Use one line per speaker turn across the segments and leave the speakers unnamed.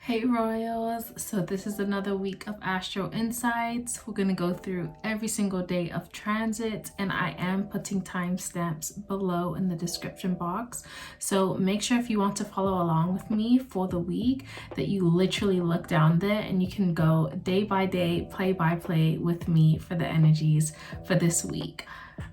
Hey Royals, so this is another week of Astro Insights. We're going to go through every single day of transit, and I am putting timestamps below in the description box. So make sure if you want to follow along with me for the week that you literally look down there and you can go day by day, play by play with me for the energies for this week.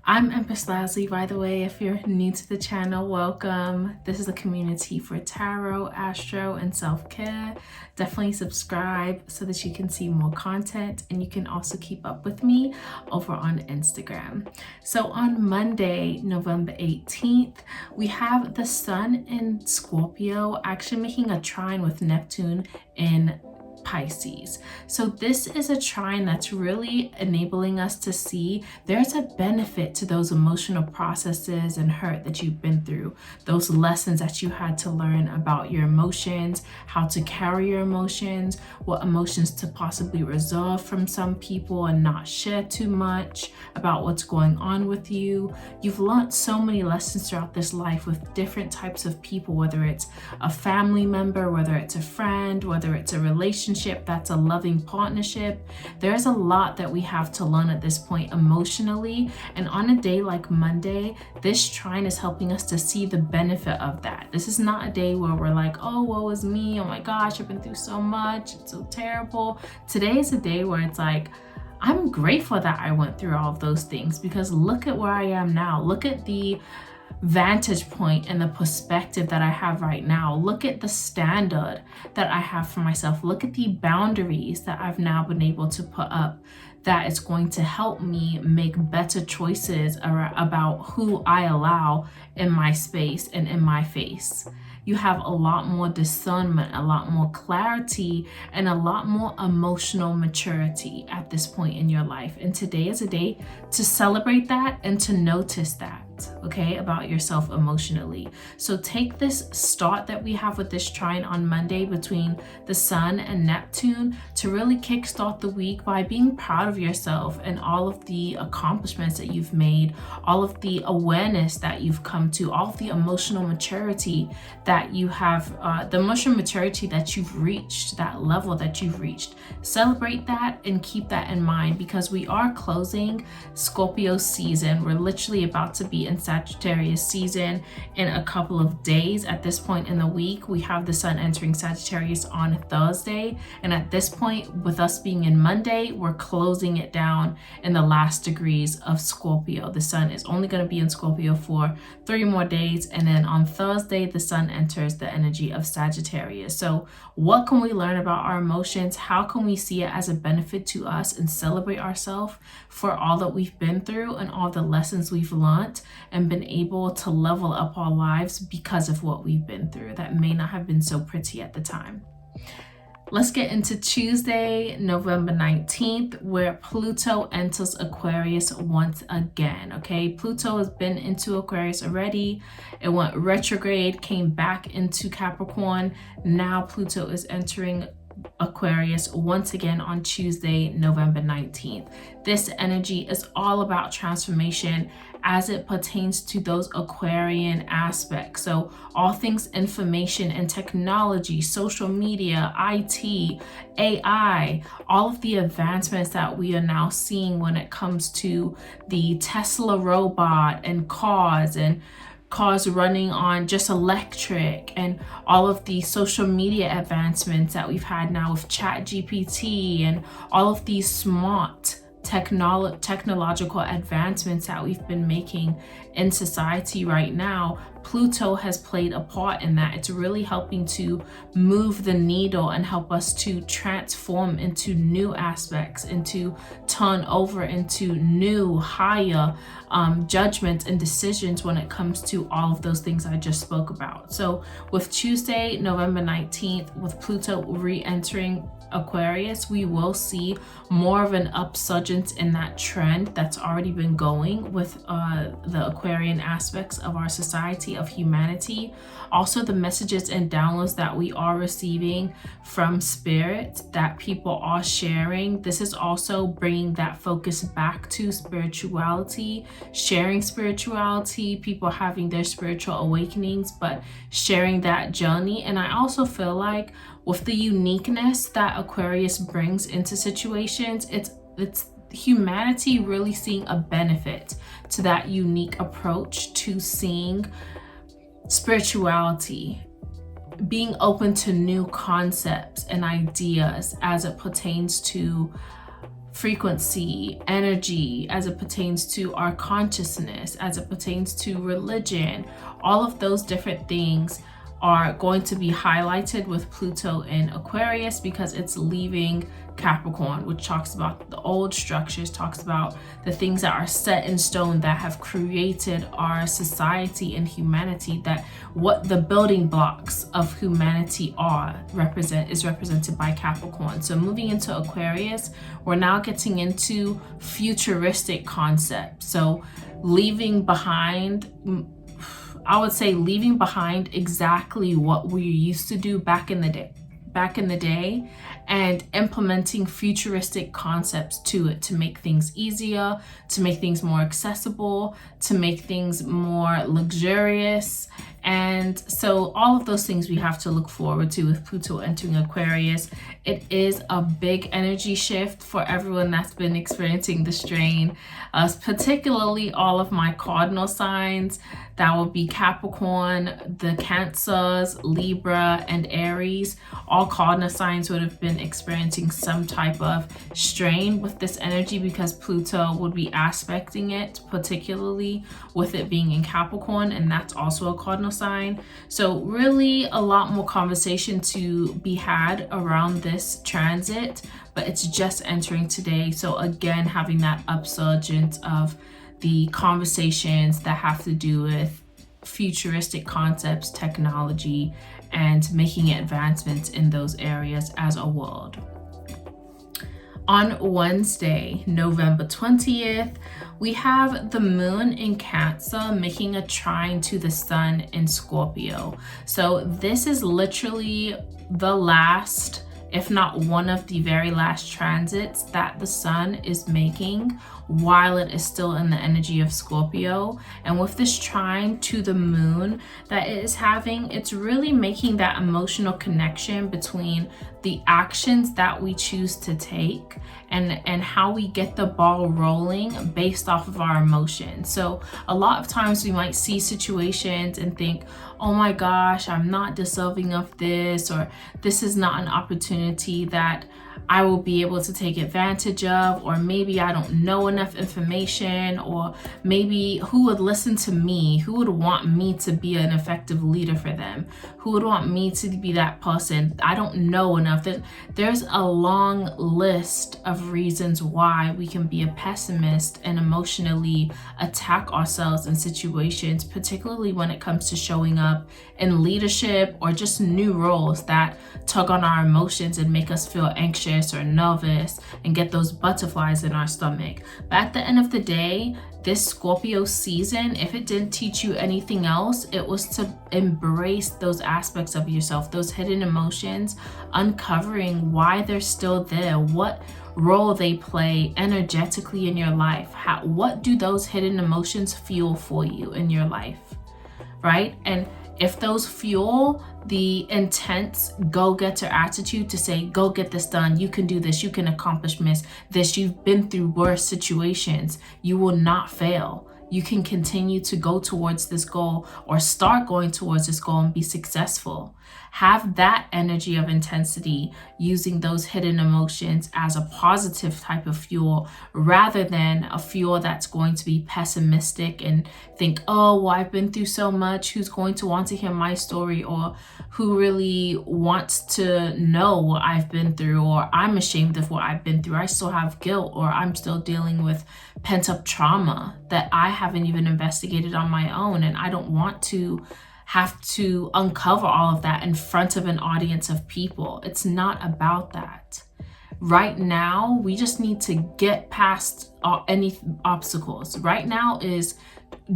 I'm EmpressLazuli, by the way. If you're new to the channel, welcome. This is a community for tarot, astro, and self-care. Definitely subscribe so that you can see more content, and you can also keep up with me over on Instagram. So on Monday, November 18th, we have the Sun in Scorpio actually making a trine with Neptune in Pisces. So this is a trine that's really enabling us to see there's a benefit to those emotional processes and hurt that you've been through, those lessons that you had to learn about your emotions, how to carry your emotions, what emotions to possibly resolve from some people and not share too much about what's going on with you. You've learned so many lessons throughout this life with different types of people, whether it's a family member, whether it's a friend, whether it's a relationship that's a loving partnership. There's a lot that we have to learn at this point emotionally, and on a day like Monday, this trine is helping us to see the benefit of that. This is not a day where we're like, oh, woe is me, oh my gosh, I've been through so much, it's so terrible. Today is a day where it's like, I'm grateful that I went through all of those things, because look at where I am now. Look at the vantage point and the perspective that I have right now. Look at the standard that I have for myself. Look at the boundaries that I've now been able to put up that is going to help me make better choices about who I allow in my space and in my face. You have a lot more discernment, a lot more clarity, and a lot more emotional maturity at this point in your life. And today is a day to celebrate that and to notice that, okay, about yourself emotionally. So take this start that we have with this trine on Monday between the Sun and Neptune to really kickstart the week by being proud of yourself and all of the accomplishments that you've made, all of the awareness that you've come to, all of the emotional maturity that you have, the emotional maturity that you've reached, that level that you've reached. Celebrate that and keep that in mind, because we are closing Scorpio season. We're literally about to be in Sagittarius season in a couple of days. At this point in the week, we have the Sun entering Sagittarius on Thursday, and at this point, with us being in Monday, we're closing it down in the last degrees of Scorpio. The Sun is only going to be in Scorpio for 3 more days, and then on Thursday the Sun enters the energy of Sagittarius. So what can we learn about our emotions? How can we see it as a benefit to us and celebrate ourselves for all that we've been through and all the lessons we've learned and been able to level up our lives because of what we've been through that may not have been so pretty at the time? Let's get into Tuesday, November 19th, where Pluto enters Aquarius once again, okay? Pluto has been into Aquarius already. It went retrograde, came back into Capricorn. Now Pluto is entering Aquarius once again on Tuesday, November 19th. This energy is all about transformation as it pertains to those Aquarian aspects. So all things information and technology, social media, IT, AI, all of the advancements that we are now seeing when it comes to the Tesla robot and cars running on just electric, and all of the social media advancements that we've had now with ChatGPT and all of these smart technological advancements that we've been making in society right now. Pluto has played a part in that. It's really helping to move the needle and help us to transform into new aspects, into turn over into new higher judgments and decisions when it comes to all of those things I just spoke about. So with Tuesday, November 19th, with Pluto re-entering Aquarius, we will see more of an upsurgence in that trend that's already been going with the Aquarian aspects of our society totality of humanity. Also, the messages and downloads that we are receiving from spirit that people are sharing. This is also bringing that focus back to spirituality, sharing spirituality, people having their spiritual awakenings, but sharing that journey. And I also feel like with the uniqueness that Aquarius brings into situations, it's humanity really seeing a benefit to that unique approach to seeing spirituality, being open to new concepts and ideas as it pertains to frequency, energy, as it pertains to our consciousness, as it pertains to religion. All of those different things are going to be highlighted with Pluto in Aquarius because it's leaving Capricorn, which talks about the old structures, talks about the things that are set in stone that have created our society and humanity, that what the building blocks of humanity is represented by Capricorn. So moving into Aquarius, we're now getting into futuristic concepts. So leaving behind exactly what we used to do back in the day and implementing futuristic concepts to it to make things easier, to make things more accessible, to make things more luxurious. And so all of those things we have to look forward to with Pluto entering Aquarius. It is a big energy shift for everyone that's been experiencing the strain, particularly all of my cardinal signs. That will be Capricorn, the Cancers, Libra, and Aries. All cardinal signs would have been experiencing some type of strain with this energy because Pluto would be aspecting it, particularly with it being in Capricorn, and that's also a cardinal sign. So really a lot more conversation to be had around this transit, but it's just entering today. So again, having that upsurgence of the conversations that have to do with futuristic concepts, technology, and making advancements in those areas as a world. On Wednesday, November 20th, we have the moon in Cancer making a trine to the sun in Scorpio. So this is literally the last, if not one of the very last transits that the sun is making while it is still in the energy of Scorpio. And with this trine to the moon that it is having, it's really making that emotional connection between the actions that we choose to take and how we get the ball rolling based off of our emotions. So a lot of times we might see situations and think, oh my gosh, I'm not deserving of this, or this is not an opportunity that I will be able to take advantage of, or maybe I don't know enough information, or maybe who would listen to me, who would want me to be an effective leader for them, who would want me to be that person. I don't know enough. There's a long list of reasons why we can be a pessimist and emotionally attack ourselves in situations, particularly when it comes to showing up in leadership or just new roles that tug on our emotions and make us feel anxious or nervous and get those butterflies in our stomach. But at the end of the day, this Scorpio season, if it didn't teach you anything else, it was to embrace those aspects of yourself, those hidden emotions, uncovering why they're still there, what role they play energetically in your life. What do those hidden emotions fuel for you in your life, right? And if those fuel the intense go-getter attitude to say, go get this done, you can do this, you can accomplish this, you've been through worse situations, you will not fail. You can continue to go towards this goal or start going towards this goal and be successful. Have that energy of intensity using those hidden emotions as a positive type of fuel rather than a fuel that's going to be pessimistic and think, oh, well, I've been through so much. Who's going to want to hear my story? Or who really wants to know what I've been through? Or I'm ashamed of what I've been through. I still have guilt, or I'm still dealing with pent-up trauma that I haven't even investigated on my own. And I don't want to have to uncover all of that in front of an audience of people. It's not about that. Right now, we just need to get past any obstacles. Right now is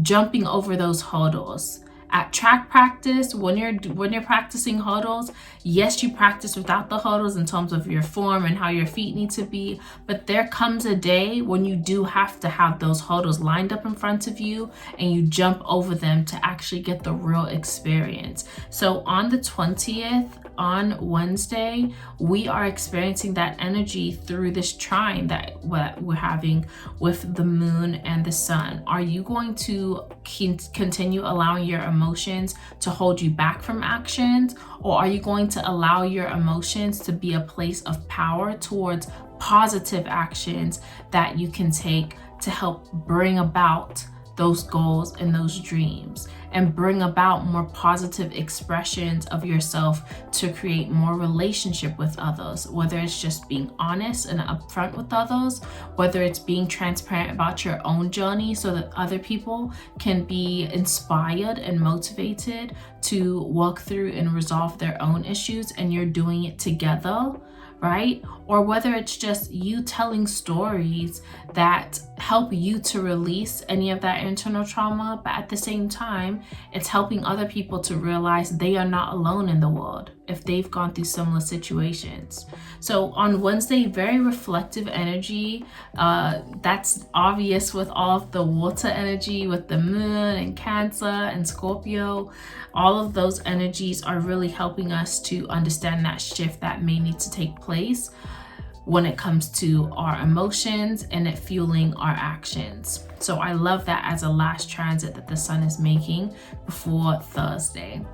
jumping over those hurdles At track practice, when you're practicing hurdles, yes, you practice without the hurdles in terms of your form and how your feet need to be, but there comes a day when you do have to have those hurdles lined up in front of you and you jump over them to actually get the real experience. So on the 20th, on Wednesday, we are experiencing that energy through this trine that we're having with the moon and the sun. Are you going to continue allowing your emotions to hold you back from actions, or are you going to allow your emotions to be a place of power towards positive actions that you can take to help bring about those goals and those dreams, and bring about more positive expressions of yourself to create more relationship with others, whether it's just being honest and upfront with others, whether it's being transparent about your own journey so that other people can be inspired and motivated to work through and resolve their own issues, and you're doing it together, right? Or whether it's just you telling stories that help you to release any of that internal trauma, but at the same time, it's helping other people to realize they are not alone in the world if they've gone through similar situations. So on Wednesday, very reflective energy. That's obvious with all of the water energy, with the moon and Cancer and Scorpio. All of those energies are really helping us to understand that shift that may need to take place when it comes to our emotions and it fueling our actions. So I love that as a last transit that the sun is making before Thursday.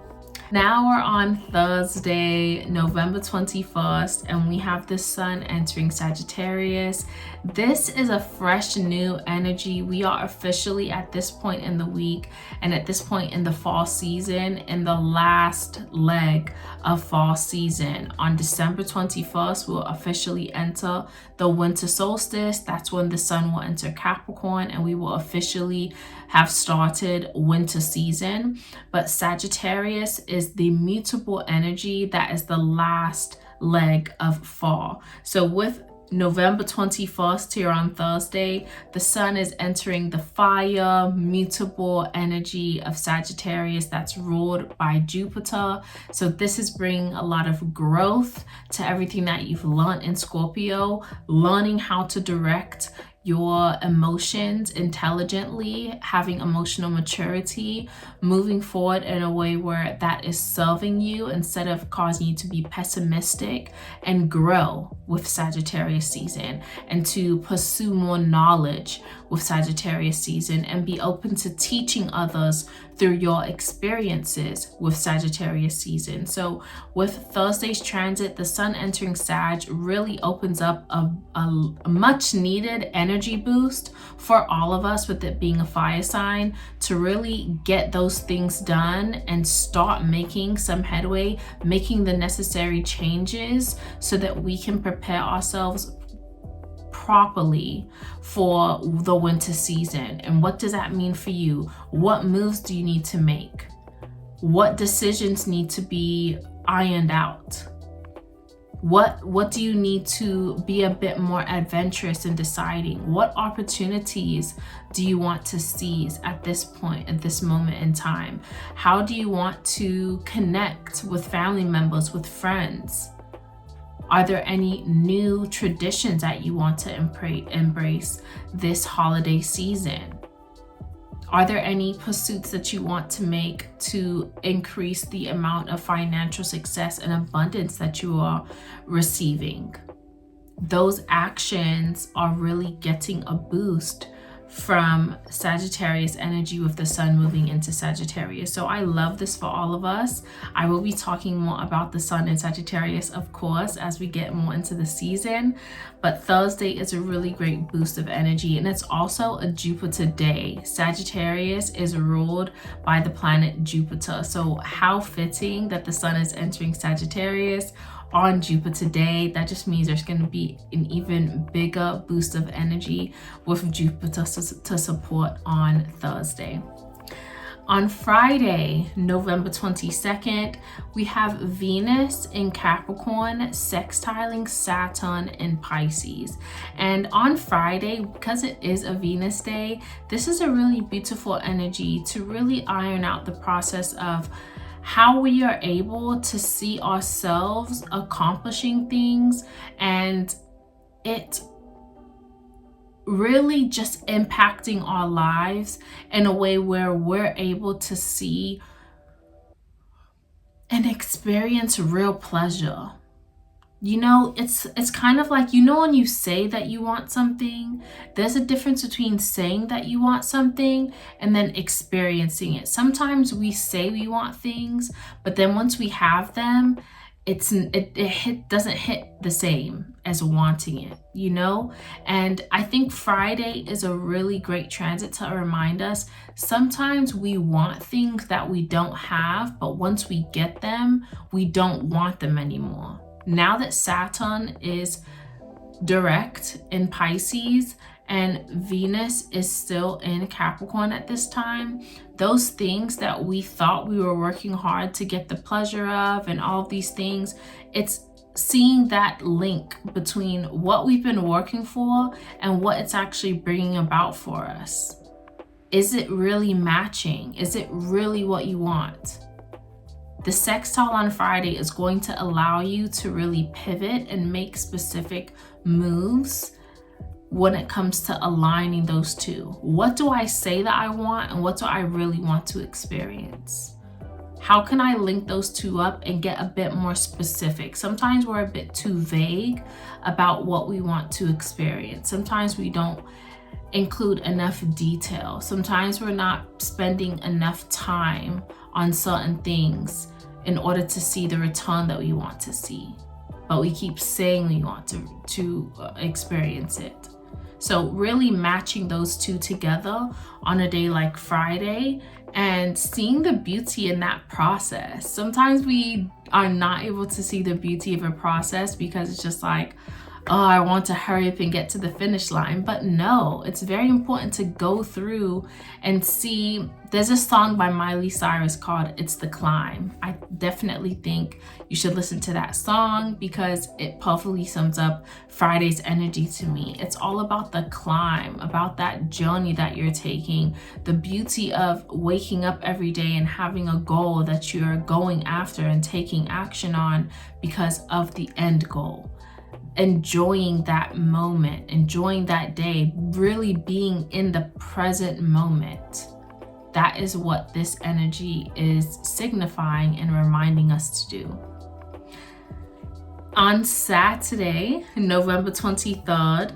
Now we're on Thursday, November 21st, and we have the sun entering Sagittarius. This is a fresh new energy. We are officially at this point in the week and at this point in the fall season, in the last leg of fall season. On December 21st, we'll officially enter the winter solstice. That's when the sun will enter Capricorn and we will officially have started winter season. But Sagittarius is the mutable energy that is the last leg of fall. So with November 21st here on Thursday, the sun is entering the fire, mutable energy of Sagittarius that's ruled by Jupiter. So this is bringing a lot of growth to everything that you've learned in Scorpio, learning how to direct your emotions intelligently, having emotional maturity, moving forward in a way where that is serving you instead of causing you to be pessimistic, and grow with Sagittarius season, and to pursue more knowledge with Sagittarius season, and be open to teaching others through your experiences with Sagittarius season. So with Thursday's transit, the sun entering Sag really opens up a much needed energy boost for all of us, with it being a fire sign, to really get those things done and start making some headway, making the necessary changes so that we can prepare ourselves properly for the winter season. And what does that mean for you? What moves do you need to make? What decisions need to be ironed out? What do you need to be a bit more adventurous in deciding? What opportunities do you want to seize at this point, at this moment in time? How do you want to connect with family members, with friends? Are there any new traditions that you want to embrace this holiday season? Are there any pursuits that you want to make to increase the amount of financial success and abundance that you are receiving? Those actions are really getting a boost from Sagittarius energy with the sun moving into Sagittarius. So I love this for all of us. I will be talking more about the sun in Sagittarius, of course, as we get more into the season. But Thursday is a really great boost of energy, and it's also a Jupiter day. Sagittarius is ruled by the planet Jupiter. So how fitting that the sun is entering Sagittarius on Jupiter day. That just means there's going to be an even bigger boost of energy with Jupiter to support on Thursday. On Friday, November 22nd, we have Venus in Capricorn sextiling Saturn in Pisces. And on Friday, because it is a Venus day, this is a really beautiful energy to really iron out the process of how we are able to see ourselves accomplishing things, and it really just impacting our lives in a way where we're able to see and experience real pleasure. You know, it's kind of like, you know, when you say that you want something, there's a difference between saying that you want something and then experiencing it. Sometimes we say we want things, but then once we have them, it doesn't hit the same as wanting it, you know? And I think Friday is a really great transit to remind us sometimes we want things that we don't have, but once we get them, we don't want them anymore. Now that Saturn is direct in Pisces and Venus is still in Capricorn at this time, those things that we thought we were working hard to get the pleasure of and all of these things, it's seeing that link between what we've been working for and what it's actually bringing about for us. Is it really matching? Is it really what you want? The sextile on Friday is going to allow you to really pivot and make specific moves when it comes to aligning those two. What do I say that I want and what do I really want to experience? How can I link those two up and get a bit more specific? Sometimes we're a bit too vague about what we want to experience. Sometimes we don't include enough detail. Sometimes we're not spending enough time on certain things in order to see the return that we want to see. But we keep saying we want to experience it. So really matching those two together on a day like Friday and seeing the beauty in that process. Sometimes we are not able to see the beauty of a process because it's just like, oh, I want to hurry up and get to the finish line. But no, it's very important to go through and see. There's a song by Miley Cyrus called It's the Climb. I definitely think you should listen to that song because it perfectly sums up Friday's energy to me. It's all about the climb, about that journey that you're taking, the beauty of waking up every day and having a goal that you're going after and taking action on because of the end goal. Enjoying that moment, enjoying that day, really being in the present moment. That is what this energy is signifying and reminding us to do. On Saturday, November 23rd,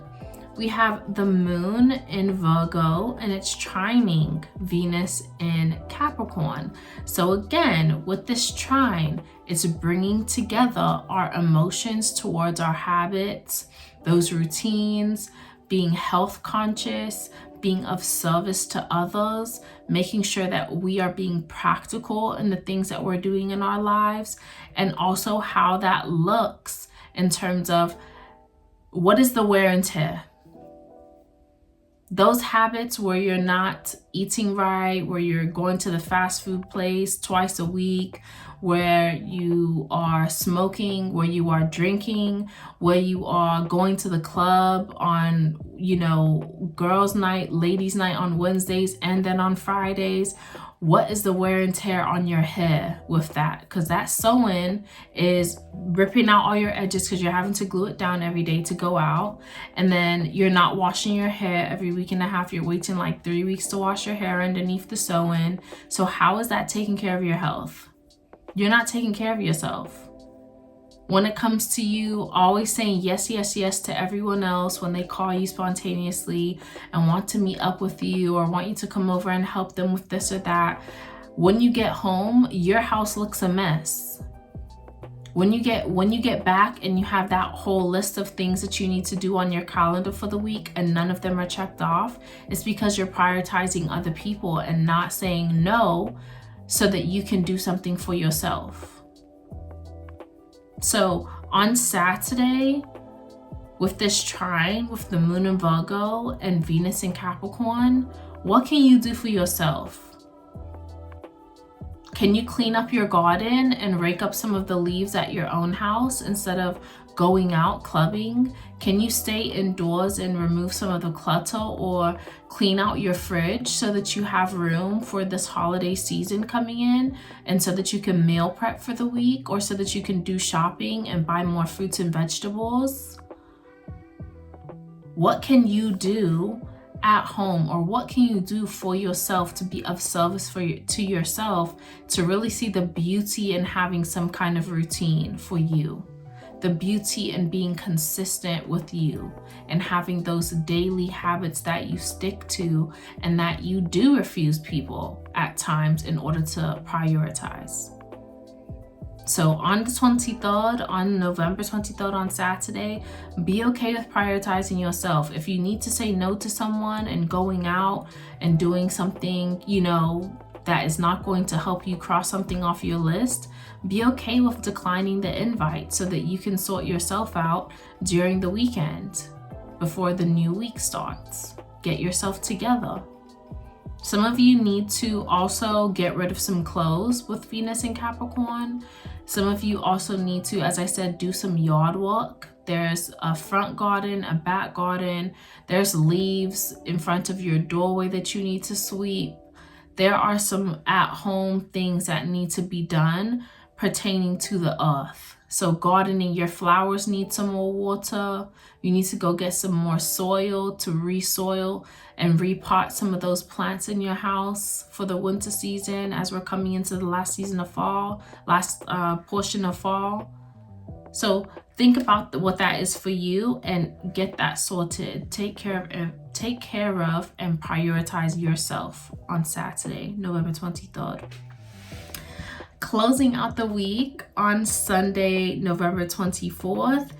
we have the moon in Virgo and it's trining Venus in Capricorn. So again, with this trine, it's bringing together our emotions towards our habits, those routines, being health conscious, being of service to others, making sure that we are being practical in the things that we're doing in our lives, and also how that looks in terms of what is the wear and tear. Those habits where you're not eating right, where you're going to the fast food place twice a week, where you are smoking, where you are drinking, where you are going to the club on, girls' night, ladies' night on Wednesdays and then on Fridays. What is the wear and tear on your hair with that? Because that sewing is ripping out all your edges because you're having to glue it down every day to go out. And then you're not washing your hair every week and a half. You're waiting like 3 weeks to wash your hair underneath the sewing. So how is that taking care of your health? You're not taking care of yourself. When it comes to you always saying yes, yes, yes to everyone else when they call you spontaneously and want to meet up with you or want you to come over and help them with this or that, when you get home, your house looks a mess. When you get back and you have that whole list of things that you need to do on your calendar for the week and none of them are checked off, it's because you're prioritizing other people and not saying no so that you can do something for yourself. So on Saturday, with this trine, with the moon in Virgo and Venus in Capricorn, what can you do for yourself? Can you clean up your garden and rake up some of the leaves at your own house instead of going out clubbing? Can you stay indoors and remove some of the clutter or clean out your fridge so that you have room for this holiday season coming in, and so that you can meal prep for the week, or so that you can do shopping and buy more fruits and vegetables? What can you do at home, or what can you do for yourself to be of service to yourself, to really see the beauty in having some kind of routine for you, the beauty in being consistent with you and having those daily habits that you stick to and that you do refuse people at times in order to prioritize. So on the 23rd, on November 23rd, on Saturday, be okay with prioritizing yourself. If you need to say no to someone and going out and doing something, you know, that is not going to help you cross something off your list, be okay with declining the invite so that you can sort yourself out during the weekend before the new week starts. Get yourself together. Some of you need to also get rid of some clothes with Venus in Capricorn. Some of you also need to, as I said, do some yard work. There's a front garden, a back garden. There's leaves in front of your doorway that you need to sweep. There are some at-home things that need to be done pertaining to the earth. So gardening, your flowers need some more water. You need to go get some more soil to re-soil and repot some of those plants in your house for the winter season, as we're coming into the last season of fall, last portion of fall. So think about what that is for you and get that sorted. Take care of and prioritize yourself on Saturday, November 23rd. Closing out the week on Sunday, November 24th,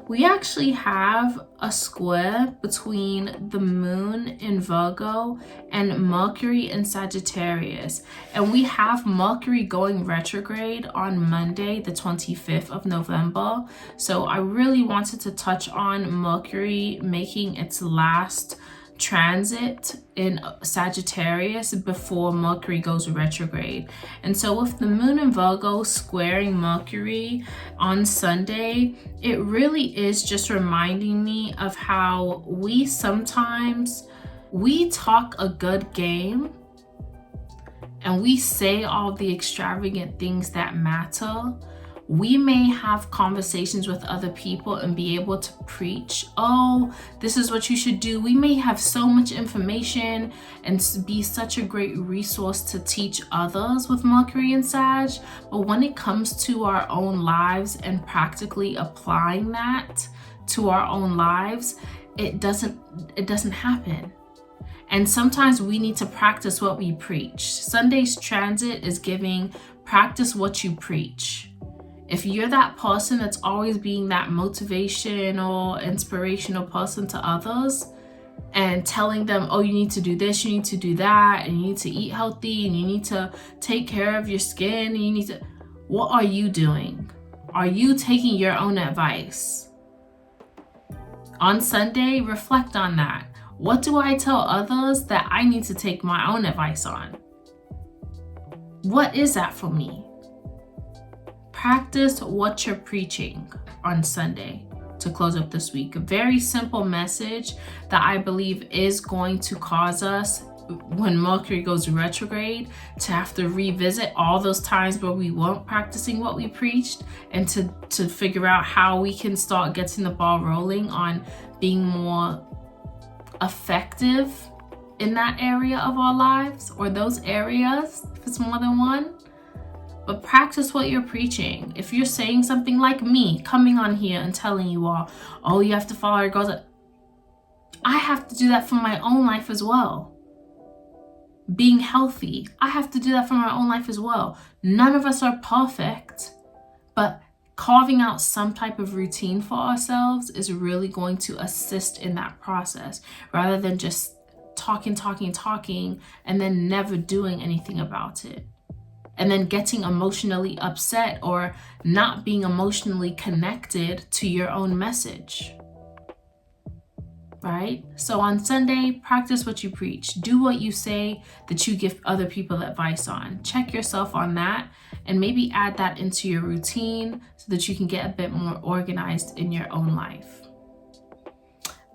we actually have a square between the moon in Virgo and Mercury in Sagittarius. And we have Mercury going retrograde on Monday, the 25th of November. So I really wanted to touch on Mercury making its last transit in Sagittarius before Mercury goes retrograde. And so with the moon in Virgo squaring Mercury on Sunday, it really is just reminding me of how we sometimes talk a good game and we say all the extravagant things that matter. We may have conversations with other people and be able to preach, oh, this is what you should do. We may have so much information and be such a great resource to teach others with Mercury and Sag. But when it comes to our own lives and practically applying that to our own lives, it doesn't happen. And sometimes we need to practice what we preach. Sunday's transit is giving practice what you preach. If you're that person that's always being that motivational, inspirational person to others and telling them, oh, you need to do this, you need to do that, and you need to eat healthy, and you need to take care of your skin, and you need to, what are you doing? Are you taking your own advice? On Sunday, reflect on that. What do I tell others that I need to take my own advice on? What is that for me? Practice what you're preaching on Sunday to close up this week. A very simple message that I believe is going to cause us, when Mercury goes retrograde, to have to revisit all those times where we weren't practicing what we preached, and to figure out how we can start getting the ball rolling on being more effective in that area of our lives, or those areas, if it's more than one. But practice what you're preaching. If you're saying something like me, coming on here and telling you all, oh, you have to follow your goals, I have to do that for my own life as well. Being healthy, I have to do that for my own life as well. None of us are perfect, but carving out some type of routine for ourselves is really going to assist in that process, rather than just talking, and then never doing anything about it. And then getting emotionally upset or not being emotionally connected to your own message. right? So on Sunday, practice what you preach. Do what you say that you give other people advice on. Check yourself on that and maybe add that into your routine so that you can get a bit more organized in your own life.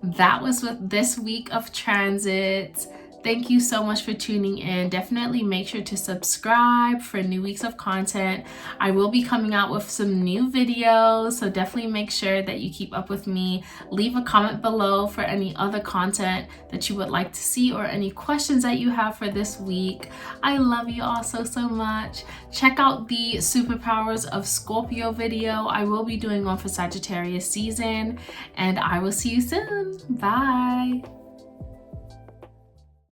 That was with this week of transits. Thank you so much for tuning in. Definitely make sure to subscribe for new weeks of content. I will be coming out with some new videos, so definitely make sure that you keep up with me. Leave a comment below for any other content that you would like to see or any questions that you have for this week. I love you all so much. Check out the Superpowers of Scorpio video. I will be doing one for Sagittarius season, and I will see you soon. Bye.